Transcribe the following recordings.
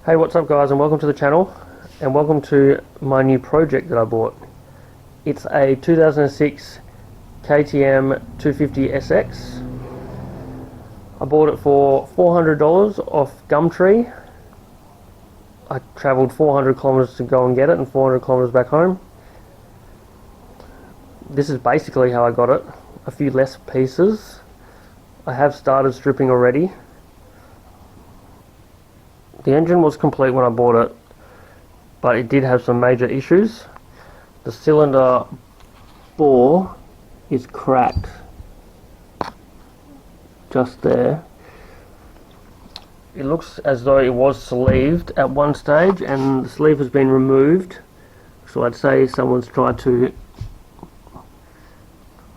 Hey, what's up guys, and welcome to the channel, and welcome to my new project that I bought. It's a 2006 KTM 250SX. I bought it for $400 off Gumtree. I travelled 400 kilometers to go and get it and 400 kilometers back home. This is basically how I got it. A few less pieces. I have started stripping already. The engine was complete when I bought it, but it did have some major issues. The cylinder bore is cracked just there. It looks as though it was sleeved at one stage and the sleeve has been removed, so I'd say someone's tried to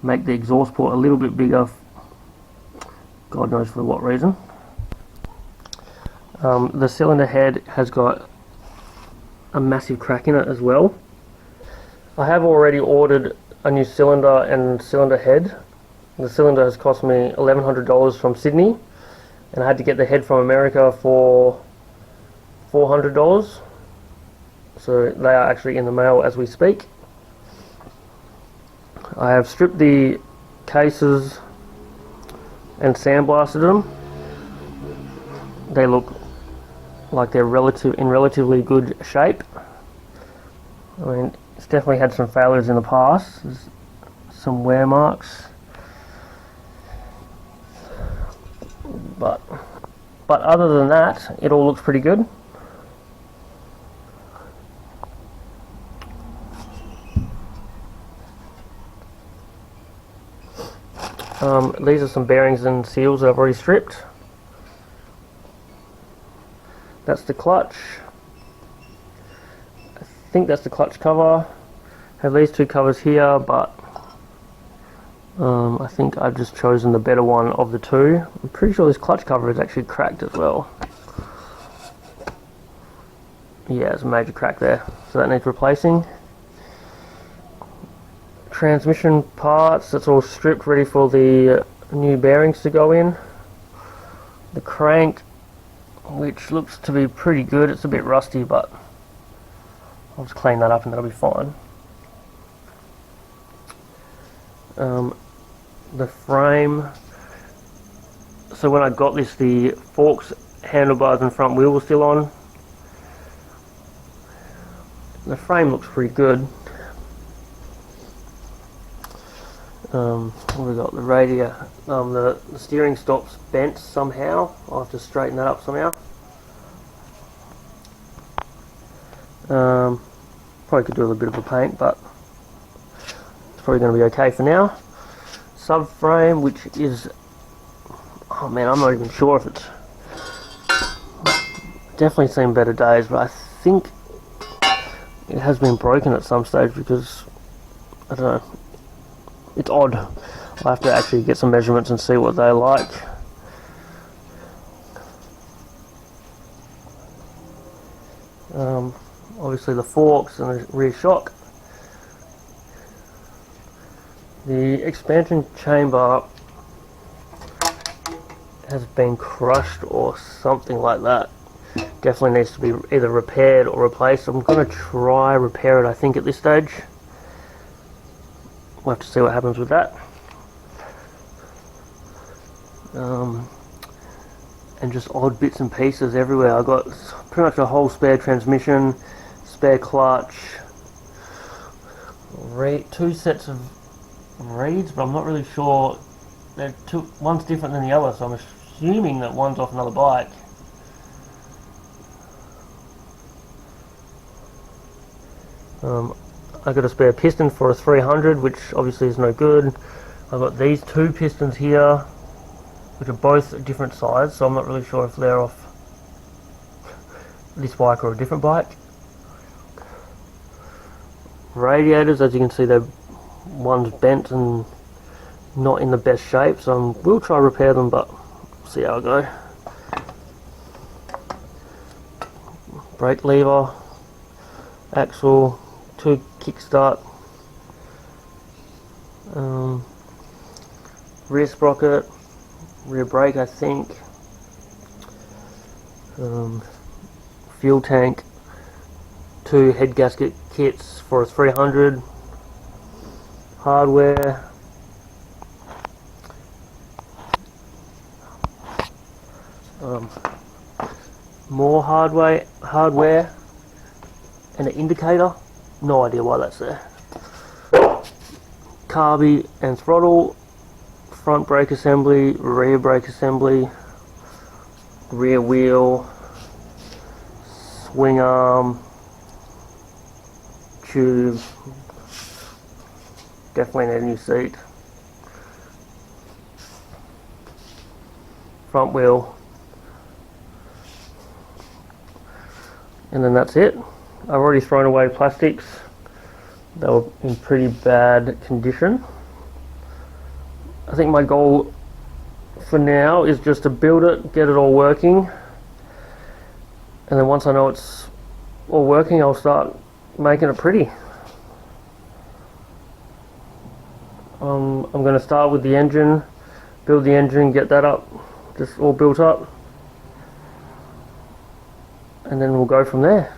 make the exhaust port a little bit bigger, God knows for what reason. The cylinder head has got a massive crack in it as well. I have already ordered a new cylinder and cylinder head. The cylinder has cost me $1,100 from Sydney, and I had to get the head from America for $400. So they are actually in the mail as we speak. I have stripped the cases and sandblasted them. They look like they're in relatively good shape. I mean, it's definitely had some failures in the past. There's some wear marks, but other than that, it all looks pretty good. These are some bearings and seals that I've already stripped. That's the clutch. I think that's the clutch cover. I have these two covers here, but I think I've just chosen the better one of the two. I'm pretty sure this clutch cover is actually cracked as well. Yeah, there's a major crack there, so that needs replacing. Transmission parts, that's all stripped, ready for the new bearings to go in. The crank, which looks to be pretty good. It's a bit rusty, but I'll just clean that up and that'll be fine. The frame, so when I got this, the forks, handlebars and front wheel were still on. The frame looks pretty good. What have we got? The radio, the steering stop's bent somehow. I'll have to straighten that up somehow. Probably could do a little bit of a paint, but it's probably going to be okay for now. Subframe, which is, oh man, I'm not even sure if it's, definitely seen better days, but I think it has been broken at some stage because, I don't know, it's odd. I'll have to actually get some measurements and see what they're like. Obviously the forks and the rear shock. The expansion chamber has been crushed or something like that. Definitely needs to be either repaired or replaced. I'm going to try repair it, I think, at this stage. We'll have to see what happens with that. And just odd bits and pieces everywhere. I've got pretty much a whole spare transmission, spare clutch, two sets of reeds, but I'm not really sure. One's different than the other, so I'm assuming that one's off another bike. I got a spare piston for a 300, which obviously is no good. I've got these two pistons here, which are both different size, so I'm not really sure if they're off this bike or a different bike. Radiators, as you can see, one's bent and not in the best shape, so we'll try repair them, but see how I go. Brake lever, axle, two kickstart, rear sprocket, rear brake, I think, fuel tank, 2 head gasket kits for a 300, hardware, more hardware, and an indicator. No idea why that's there. Carby and throttle, front brake assembly, rear brake assembly, rear wheel, swing arm, tube. Definitely need a new seat. Front wheel. And then that's it. I've already thrown away plastics. They were in pretty bad condition. I think my goal for now is just to build it, get it all working, and then once I know it's all working, I'll start making it pretty. I'm going to start with the engine, build the engine, get that up, just all built up, and then we'll go from there.